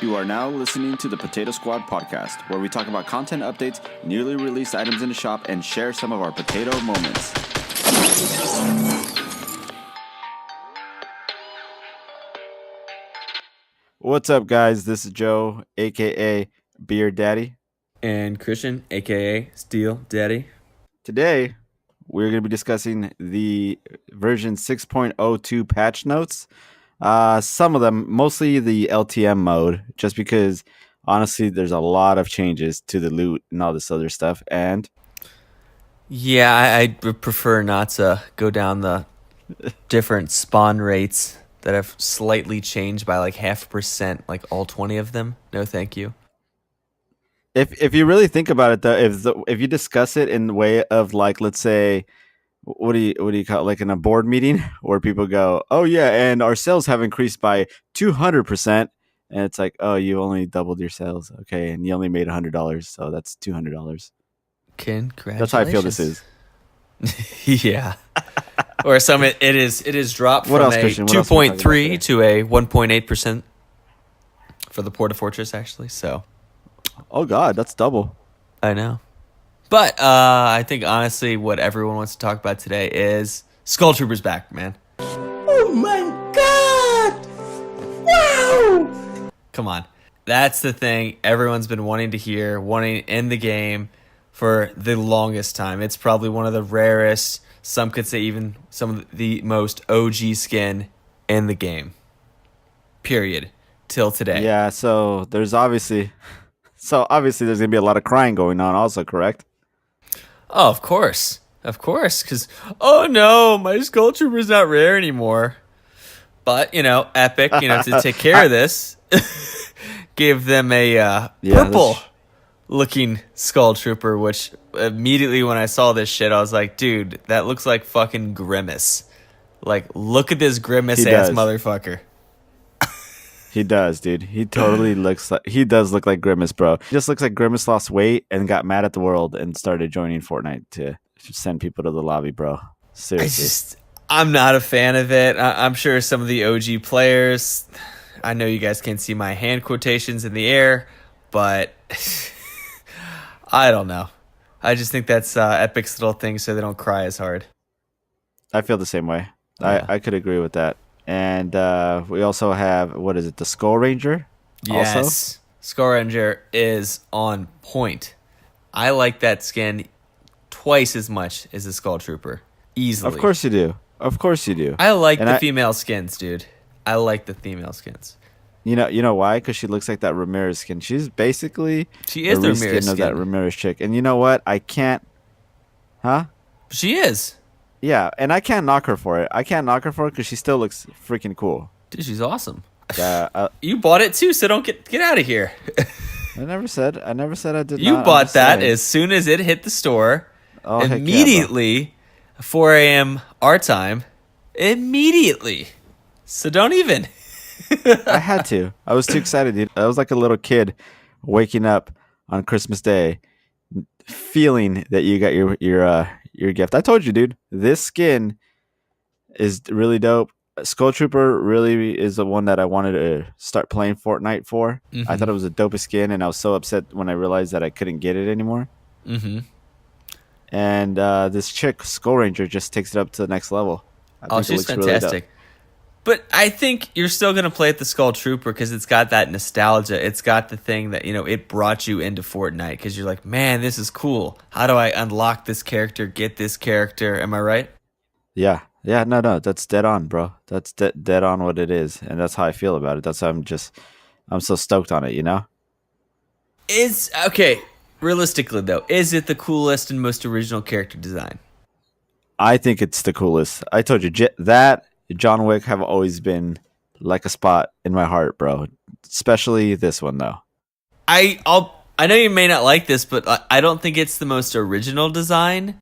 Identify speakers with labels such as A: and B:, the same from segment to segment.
A: You are now listening to the Potato Squad podcast, where we talk about content updates, newly released items in the shop, and share some of our potato moments. What's up, guys? This is Joe, aka Beer Daddy.
B: And Christian, aka Steel Daddy.
A: Today, we're going to be discussing the version 6.02 patch notes. Some of them, mostly the LTM mode, just because honestly, there's a lot of changes to the loot and all this other stuff. And
B: yeah, I would prefer not to go down the different spawn rates that have slightly changed by like 0.5%, like all 20 of them. No, thank you.
A: if you really think about it, though, if you discuss it in the way of, like, let's say, what do you call it? Like in a board meeting where people go, oh yeah, and our sales have increased by 200%, and it's like, oh, you only doubled your sales, okay, and you only made $100, so that's $200.
B: Congratulations.
A: That's how I feel this is.
B: Yeah. Or it is dropped
A: What
B: from
A: else,
B: a
A: Christian? What else are we talking
B: 2.3 to a 1.8% for the Porta Fortress, actually. So
A: Oh god, that's double.
B: I know. But I think, honestly, what everyone wants to talk about today is Skull Trooper's back, man.
C: Oh my god! Wow!
B: Come on. That's the thing everyone's been wanting to hear, wanting in the game for the longest time. It's probably one of the rarest, some could say even some of the most OG skin in the game. Period. Till today.
A: Yeah, so obviously there's gonna be a lot of crying going on also, correct?
B: Oh, of course. Of course. Because, oh no, my Skull Trooper's not rare anymore. But, Epic, to take care of this, gave them a purple-looking Skull Trooper, which immediately when I saw this shit, I was like, dude, that looks like fucking Grimace. Like, look at this Grimace-ass motherfucker.
A: He does, dude. He totally he does look like Grimace, bro. He just looks like Grimace lost weight and got mad at the world and started joining Fortnite to send people to the lobby, bro. Seriously.
B: I'm not a fan of it. I'm sure some of the OG players, I know you guys can't see my hand quotations in the air, but I don't know. I just think that's Epic's little thing so they don't cry as hard.
A: I feel the same way.
B: Yeah.
A: I could agree with that. And we also have, what is it, the Skull Ranger?
B: Yes.
A: Also?
B: Skull Ranger is on point. I like that skin twice as much as the Skull Trooper. Easily.
A: Of course you do. Of course you do.
B: I like the female skins, dude. I like the female skins.
A: You know why? Because she looks like that Ramirez skin. She's basically
B: the Ramirez skin
A: of that Ramirez chick. And you know what? I can't... Huh?
B: She is.
A: Yeah, and I can't knock her for it. I can't knock her for it because she still looks freaking cool.
B: Dude, she's awesome.
A: Yeah,
B: you bought it too, so don't get out of here.
A: I never said I did.
B: You bought that as soon as it hit the store.
A: Oh,
B: immediately, 4 a.m. our time. Immediately. So don't even.
A: I had to. I was too excited, dude. I was like a little kid waking up on Christmas Day, feeling that you got your gift. I told you, dude. This skin is really dope. Skull Trooper really is the one that I wanted to start playing Fortnite for. Mm-hmm. I thought it was the dopest skin, and I was so upset when I realized that I couldn't get it anymore.
B: Mm-hmm.
A: And this chick, Skull Ranger, just takes it up to the next level.
B: She's fantastic. Really, but I think you're still going to play at the Skull Trooper because it's got that nostalgia. It's got the thing that, it brought you into Fortnite because you're like, man, this is cool. How do I unlock this character, get this character? Am I right?
A: Yeah. Yeah, no, that's dead on, bro. That's dead on what it is. And that's how I feel about it. That's why I'm so stoked on it,
B: Okay, realistically, though, is it the coolest and most original character design?
A: I think it's the coolest. I told you, that John Wick have always been like a spot in my heart, bro. Especially this one, though.
B: I know you may not like this, but I don't think it's the most original design.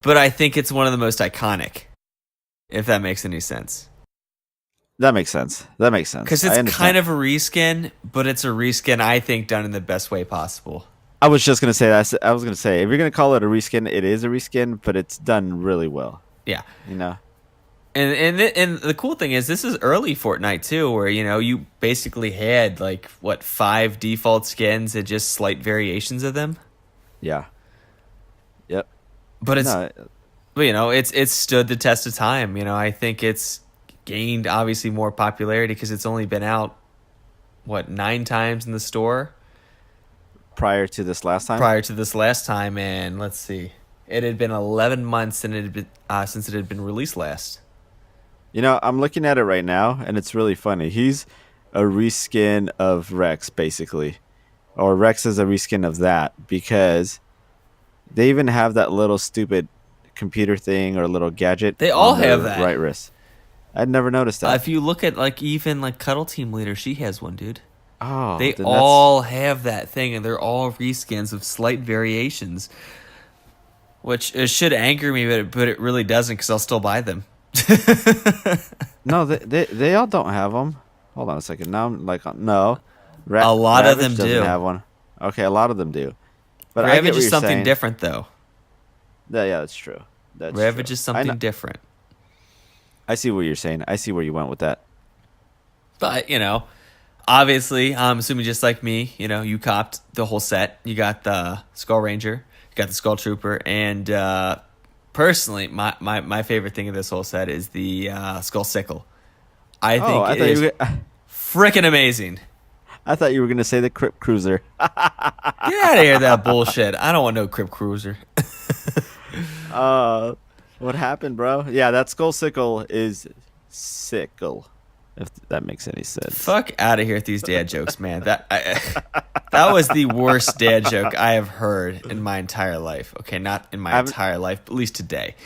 B: But I think it's one of the most iconic, if that makes any sense.
A: That makes sense.
B: Because it's kind of a reskin, but it's a reskin, I think, done in the best way possible.
A: I was just going to say that. I was going to say, if you're going to call it a reskin, it is a reskin, but it's done really well.
B: Yeah. And the cool thing is, this is early Fortnite too, where you basically had like 5 default skins and just slight variations of them.
A: Yeah. Yep.
B: But
A: No,
B: it's stood the test of time. I think it's gained obviously more popularity because it's only been out 9 times in the store
A: prior to this last time.
B: prior to this last time, and let's see, it had been 11 months since it had been released last.
A: I'm looking at it right now, and it's really funny. He's a reskin of Rex, basically. Or Rex is a reskin of that, because they even have that little stupid computer thing or little gadget.
B: They all
A: on their
B: have that.
A: right wrist. I'd never noticed that.
B: If you look at even Cuddle Team Leader, she has one, dude.
A: Oh,
B: They
A: then
B: all have that thing, and they're all reskins of slight variations, which it should anger me, but it really doesn't, because I'll still buy them.
A: No, they all don't have them. Hold on a second. Now I'm no.
B: A lot of them
A: Ravage doesn't
B: do.
A: have one. Okay, a lot of them do. But I get
B: Ravage
A: what
B: is
A: you're
B: something
A: saying.
B: different, though.
A: Yeah, that's true. That's
B: Ravage
A: true.
B: is something different.
A: I see what you're saying. I see where you went with that.
B: But, obviously, I'm assuming just like me, you copped the whole set. You got the Skull Ranger, you got the Skull Trooper, and personally, my favorite thing of this whole set is the Skull Sickle. I think it is freaking amazing.
A: I thought you were going to say the Crypt Cruiser.
B: Get out of here, that bullshit. I don't want no Crypt Cruiser.
A: What happened, bro? Yeah, that Skull Sickle is sickle, if that makes any sense.
B: Fuck out of here with these dad jokes, man. That was the worst dad joke I have heard in my entire life. Okay, not in my entire life, but at least today.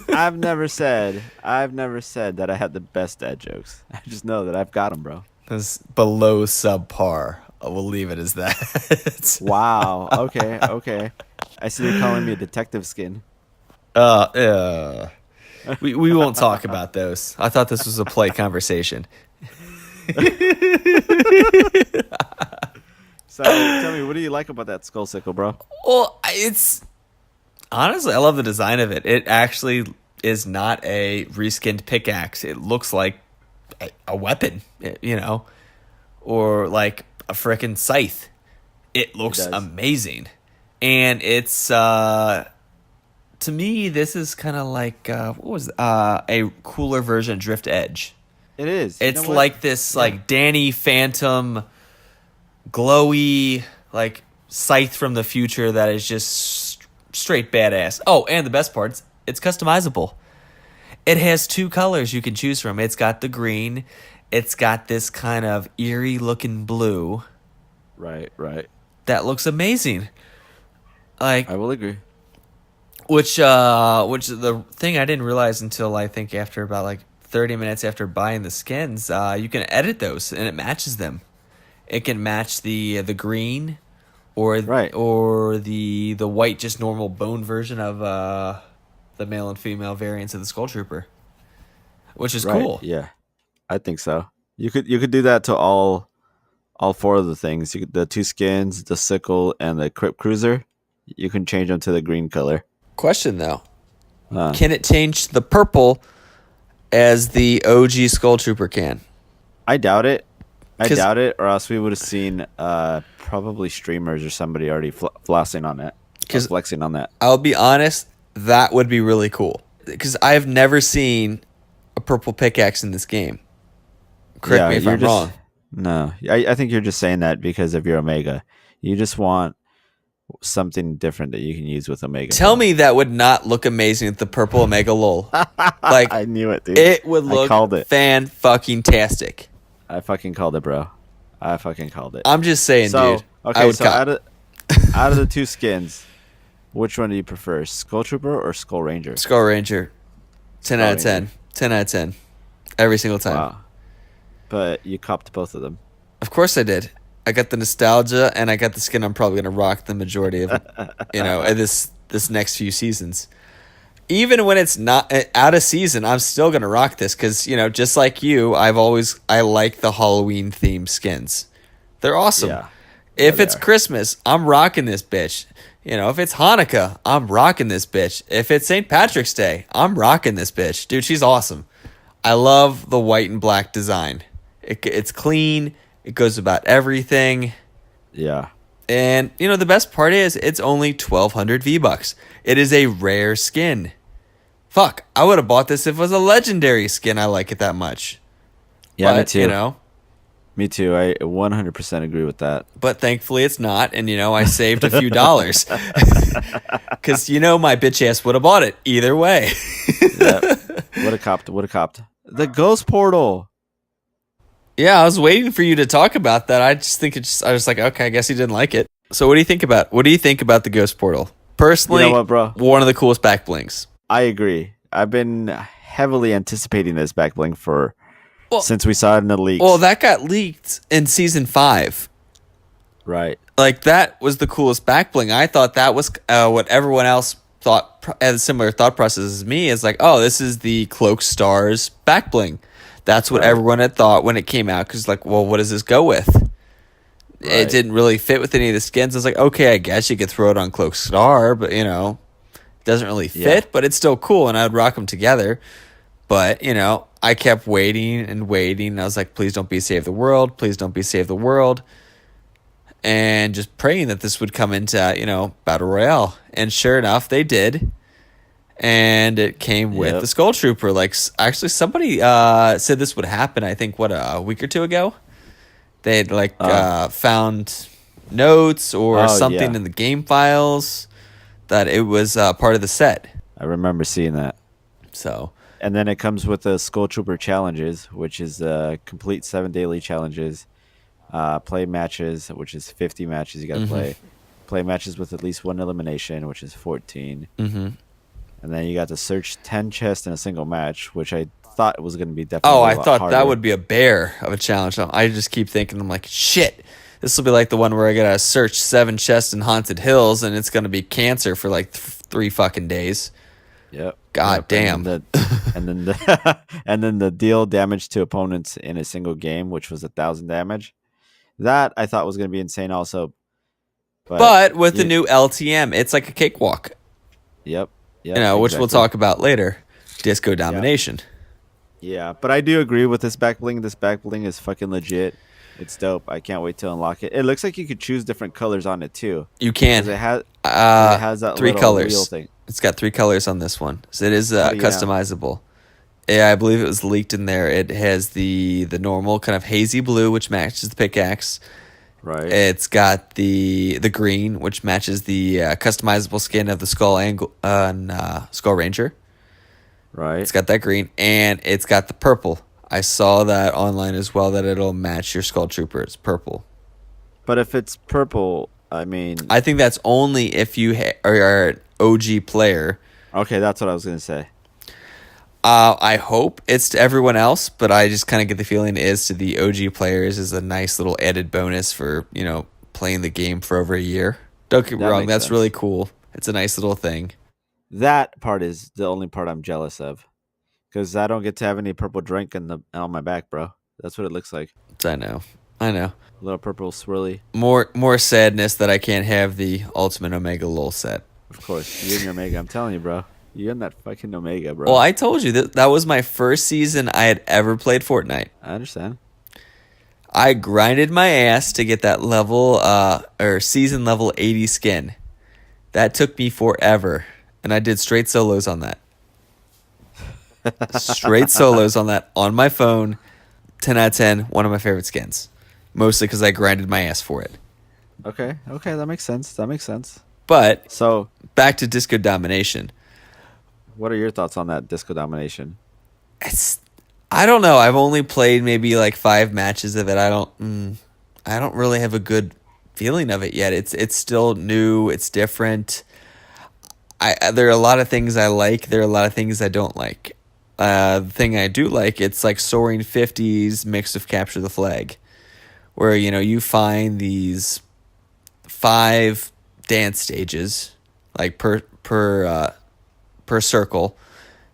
A: I've never said that I had the best dad jokes. I just know that I've got them, bro.
B: That's below subpar. We'll leave it as that.
A: Wow. Okay. I see you're calling me a detective skin.
B: We won't talk about those. I thought this was a polite conversation.
A: So tell me, what do you like about that Skull Sickle, bro?
B: Well, it's honestly, I love the design of it. It actually is not a reskinned pickaxe. It looks like a weapon, or like a frickin' scythe. It looks amazing, and it's to me, this is kind of like a cooler version of Drift Edge.
A: It is.
B: It's like this like Danny Phantom, glowy like scythe from the future that is just straight badass. Oh, and the best part, it's customizable. It has 2 colors you can choose from. It's got the green. It's got this kind of eerie looking blue.
A: Right.
B: That looks amazing. Like,
A: I will agree.
B: Which the thing I didn't realize until I think after about like 30 minutes after buying the skins, you can edit those and it matches them. It can match the green or the white, just normal bone version of the male and female variants of the Skull Trooper, which is cool.
A: Yeah, I think so. You could do that to all 4 of the things. The 2 skins, the sickle, and the Crypt Cruiser. You can change them to the green color.
B: Question though, can it change the purple as the OG Skull Trooper can?
A: I doubt it. Or else we would have seen probably streamers or somebody already flexing on that.
B: I'll be honest, that would be really cool because I have never seen a purple pickaxe in this game. Correct me if I'm wrong.
A: No, I think you're just saying that because of your Omega. You just want something different that you can use with Omega.
B: Tell me that would not look amazing with the purple Omega lol. Like,
A: I knew it, dude.
B: It would look fan-fucking-tastic.
A: I fucking called it, bro. I fucking called it.
B: I'm just saying, dude.
A: Okay,
B: I would
A: out of the 2 skins, which one do you prefer, Skull Trooper or Skull Ranger?
B: Skull Ranger. 10 out of 10. 10 out of 10. Every single time.
A: Wow. But you copped both of them.
B: Of course I did. I got the nostalgia, and I got the skin I'm probably going to rock the majority of, this next few seasons. Even when it's not out of season, I'm still going to rock this because, just like you, I like the Halloween themed skins. They're awesome.
A: Yeah.
B: If it's Christmas, I'm rocking this bitch. If it's Hanukkah, I'm rocking this bitch. If it's St. Patrick's Day, I'm rocking this bitch. Dude, she's awesome. I love the white and black design. It's clean. It goes about everything.
A: Yeah.
B: And, the best part is it's only 1,200 V-Bucks. It is a rare skin. Fuck, I would have bought this if it was a legendary skin. I like it that much.
A: Yeah,
B: But,
A: me too. Me too. I 100% agree with that.
B: But thankfully it's not. And, I saved a few dollars. Because, my bitch ass would have bought it either way.
A: Yeah. Would have copped. Would have copped. The Ghost Portal.
B: Yeah, I was waiting for you to talk about that. I was like, okay, I guess he didn't like it. So what do you think about the Ghost Portal? Personally,
A: You know what, bro?
B: one of the coolest back blings.
A: I agree. I've been heavily anticipating this back bling since we saw it in the leaks.
B: Well, that got leaked in season 5.
A: Right.
B: Like, that was the coolest back bling. I thought that was what everyone else thought, had a similar thought process as me. Is like, oh, this is the Cloak Stars back bling. That's what everyone had thought when it came out. Because, like, well, what does this go with?
A: Right.
B: It didn't really fit with any of the skins. I was like, okay, I guess you could throw it on Cloak Star, but, it doesn't really fit. But it's still cool, and I'd rock them together. But, I kept waiting and waiting. And I was like, please don't be Save the World. Please don't be Save the World. And just praying that this would come into, Battle Royale. And sure enough, they did. And it came with the Skull Trooper. Like, actually, somebody said this would happen, I think, a week or two ago? They had, found notes or something in the game files that it was part of the set.
A: I remember seeing that.
B: So...
A: And then it comes with the Skull Trooper challenges, which is complete 7 daily challenges, play matches, which is 50 matches you got to play matches with at least 1 elimination, which is 14, and then you got to search 10 chests in a single match, which I thought was going to be definitely.
B: Oh, I thought that would be a bear of a challenge. I just keep thinking, I'm like, shit, this will be like the one where I gotta search 7 chests in Haunted Hills, and it's gonna be cancer for like 3 fucking days.
A: Yep.
B: God damn.
A: And then the deal damage to opponents in a single game, which was 1,000 damage. That I thought was going to be insane also.
B: But with the new LTM, it's like a cakewalk.
A: Yep.
B: Which we'll talk about later. Disco Domination.
A: Yeah, but I do agree with this back bling. This back bling is fucking legit. It's dope. I can't wait to unlock it. It looks like you could choose different colors on it too.
B: You can.
A: It has that
B: 3
A: little
B: colors.
A: wheel thing.
B: It's got 3 colors on this one. So it is customizable. Yeah, I believe it was leaked in there. It has the normal kind of hazy blue, which matches the pickaxe.
A: Right.
B: It's got the green, which matches the customizable skin of the Skull Ranger.
A: Right.
B: It's got that green, and it's got the purple. I saw that online as well, that it'll match your Skull Trooper. It's purple.
A: But if it's purple, I mean...
B: I think that's only if you are an OG player.
A: Okay, that's what I was going to say.
B: I hope it's to everyone else, but I just kind of get the feeling it is to the OG players is a nice little added bonus for, playing the game for over a year. Don't get me wrong, that's
A: sense.
B: really cool. It's a nice little thing.
A: That part is the only part I'm jealous of. Because I don't get to have any purple drink on my back, bro. That's what it looks like.
B: I know. A
A: little purple swirly.
B: More sadness that I can't have the Ultimate Omega LOL set.
A: Of course. You and your Omega. I'm telling you, bro. You and that fucking Omega, bro.
B: Well, I told you that was my first season I had ever played Fortnite.
A: I understand.
B: I grinded my ass to get that level, or season level 80 skin. That took me forever. And I did straight solos on that. Straight solos on that on my phone. 10 out of 10. One of my favorite skins. Mostly because I grinded my ass for it.
A: Okay, that makes sense.
B: But,
A: so
B: back to Disco Domination.
A: What are your thoughts on that Disco Domination?
B: I don't know. I've only played maybe like 5 matches of it. I don't really have a good feeling of it yet. It's still new. It's different. There are a lot of things I like. There are a lot of things I don't like. The thing I do like, it's like Soaring 50s mixed with Capture the Flag, where you find these 5 dance stages, like per circle.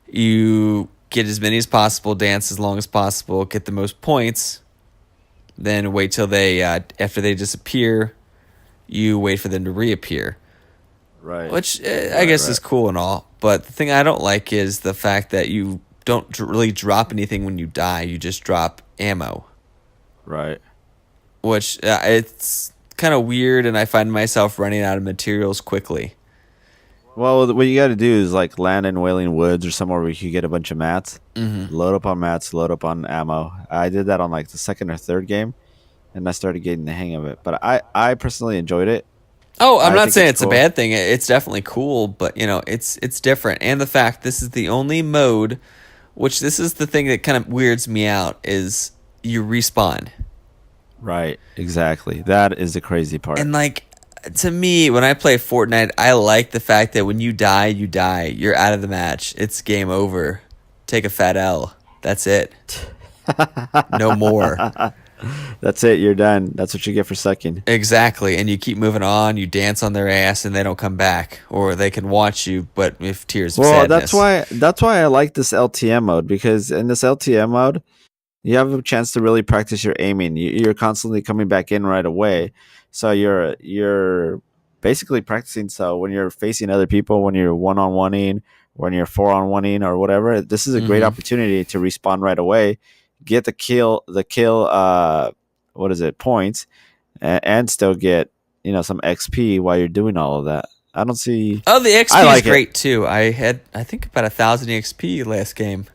B: You get as many as possible, dance as long as possible, get the most points, then wait till they after they disappear, you wait for them to reappear.
A: Right.
B: which I
A: Right.
B: guess
A: Right.
B: is cool and all. But the thing I don't like is the fact that you don't really drop anything when you die. You just drop ammo,
A: Right.
B: which it's kind of weird, and I find myself running out of materials quickly.
A: Well, what you got to do is like land in Wailing Woods or somewhere where you can get a bunch of mats,
B: Mm-hmm.
A: load up on mats, load up on ammo. I did that on like the second or third game, and I started getting the hang of it. But I personally enjoyed it.
B: Oh, I'm
A: I
B: not
A: think
B: saying
A: it's
B: it's a
A: cool.
B: bad thing. It's definitely cool, but it's different. And the fact this is the only mode, which this is the thing that kind of weirds me out, is you respawn.
A: Right. Exactly. That is the crazy part.
B: And like to me, when I play Fortnite, I like the fact that when you die, you die. You're out of the match. It's game over. Take a fat L. That's it. No more.
A: That's it. You're done. That's what you get for sucking.
B: Exactly. And you keep moving on. You dance on their ass, and they don't come back, or they can watch you, but with tears of
A: Well,
B: sadness.
A: that's why I like this LTM mode, because in this LTM mode, you have a chance to really practice your aiming. You're constantly coming back in right away, so you're basically practicing. So when you're facing other people, when you're one on oneing, when you're four on oneing, or whatever, this is a great
B: Mhm.
A: opportunity to respawn right away, get the kill. What is it? Points, and still get some XP while you're doing all of that. I don't see.
B: Oh, the XP
A: I
B: is
A: like it.
B: great too. I had, I think, about 1,000 XP last game.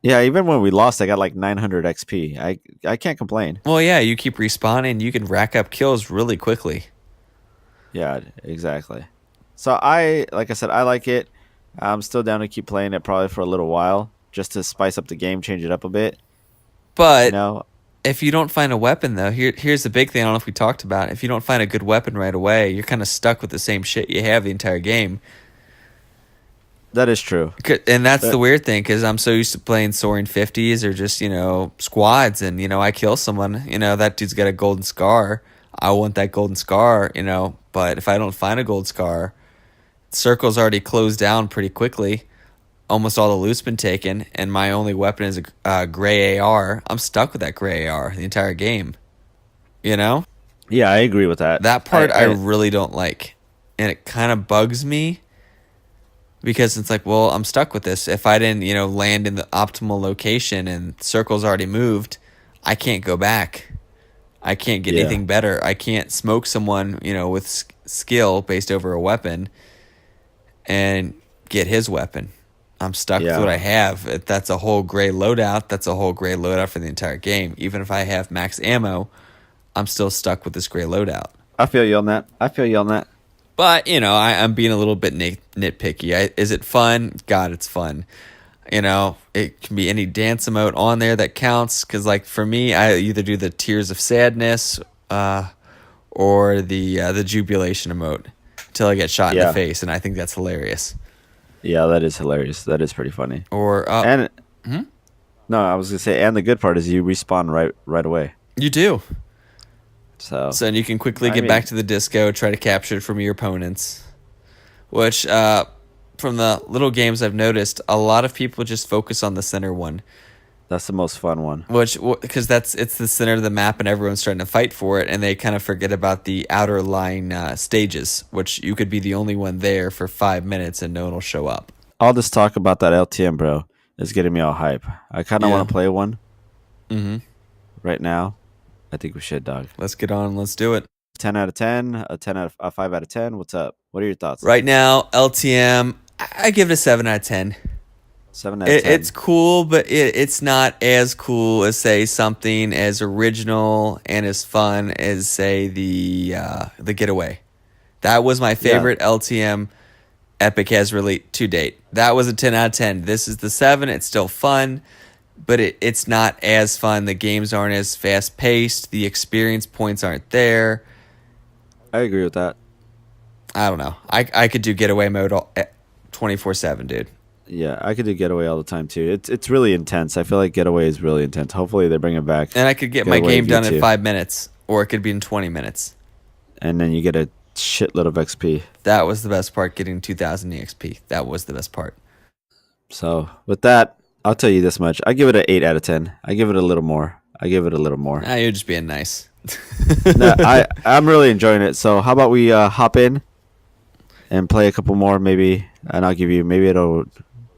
A: Yeah, even when we lost, I got like 900 XP. I can't complain.
B: Well, yeah, you keep respawning, you can rack up kills really quickly.
A: Yeah, exactly. So like I said, I like it. I'm still down to keep playing it probably for a little while, just to spice up the game, change it up a bit. You
B: But
A: know,
B: if you don't find a weapon, though, here's the big thing. I don't know if we talked about. If you don't find a good weapon right away, you're kind of stuck with the same shit you have the entire game.
A: that is true.
B: And that's the
A: But
B: weird thing, because I'm so used to playing soaring 50s or just squads, and I kill someone. That dude's got a golden scar. I want that golden scar. But if I don't find a gold scar, circle's already closed down pretty quickly. Almost all the loot's been taken, and my only weapon is a gray AR. I'm stuck with that gray AR the entire game.
A: yeah, I agree with that.
B: That part I really don't like, and it kind of bugs me because it's like, well, I'm stuck with this. If I didn't, land in the optimal location and circle's already moved, I can't go back. I can't get
A: Yeah.
B: anything better. I can't smoke someone, with skill based over a weapon and get his weapon. I'm stuck with
A: Yeah.
B: what I have. That's a whole gray loadout. That's a whole gray loadout for the entire game. Even if I have max ammo, I'm still stuck with this gray loadout.
A: I feel you on that.
B: But, I'm being a little bit nitpicky. Is it fun? God, it's fun. It can be any dance emote on there that counts. Because, like, for me, I either do the Tears of Sadness or the Jubilation emote until I get shot in
A: Yeah.
B: the face. And I think that's hilarious.
A: Yeah, that is hilarious. That is pretty funny.
B: Or,
A: And no, I was gonna say, and the good part is you respawn right away.
B: you do.
A: So
B: So you can quickly
A: I
B: get
A: mean-
B: back to the disco, try to capture it from your opponents. Which, from the little games I've noticed, a lot of people just focus on the center one.
A: that's the most fun one.
B: Because it's the center of the map and everyone's trying to fight for it, and they kind of forget about the outer line stages, which you could be the only one there for 5 minutes and no one will show up.
A: All this talk about that LTM, bro, is getting me all hype. I kind of
B: Yeah.
A: want to play one
B: Mm-hmm.
A: right now. I think we should, dog.
B: Let's get on. Let's do it.
A: 10 out of 10, a 5 out of 10. What's up? What are your thoughts?
B: Right now, LTM, I give it a 7 out of 10.
A: 7 out of 10.
B: It's cool, but it's not as cool as, say, something as original and as fun as, say, the Getaway. That was my favorite LTM Epic has released to date. That was a 10 out of 10. This is the 7. It's still fun, but it's not as fun. The games aren't as fast paced. The experience points aren't there.
A: I agree with that.
B: I don't know. I could do Getaway mode 24/7, dude.
A: Yeah, I could do Getaway all the time too. It's really intense. I feel like Getaway is really intense. Hopefully they bring it back.
B: And I could get my
A: Getaway
B: game done in
A: V2.
B: 5 minutes, or it could be in 20 minutes.
A: And then you get a shitload of XP.
B: That was the best part, getting 2,000 EXP. That was the best part.
A: So with that, I'll tell you this much. I give it an 8 out of 10. I give it a little more.
B: You're just being nice.
A: No, I'm really enjoying it. So how about we hop in? and play a couple more, maybe, and I'll give you. Maybe it'll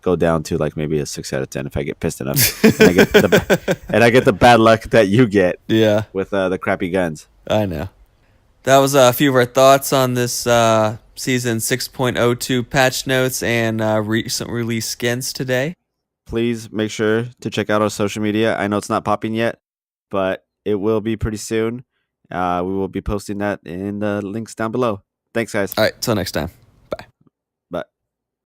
A: go down to like maybe a 6 out of 10 if I get pissed enough, and I get the bad luck that you get
B: Yeah,
A: with the crappy guns.
B: I know. That was a few of our thoughts on this season 6.02 patch notes and recent release skins today.
A: Please make sure to check out our social media. I know it's not popping yet, but it will be pretty soon. We will be posting that in the links down below. Thanks, guys.
B: All right, till next time.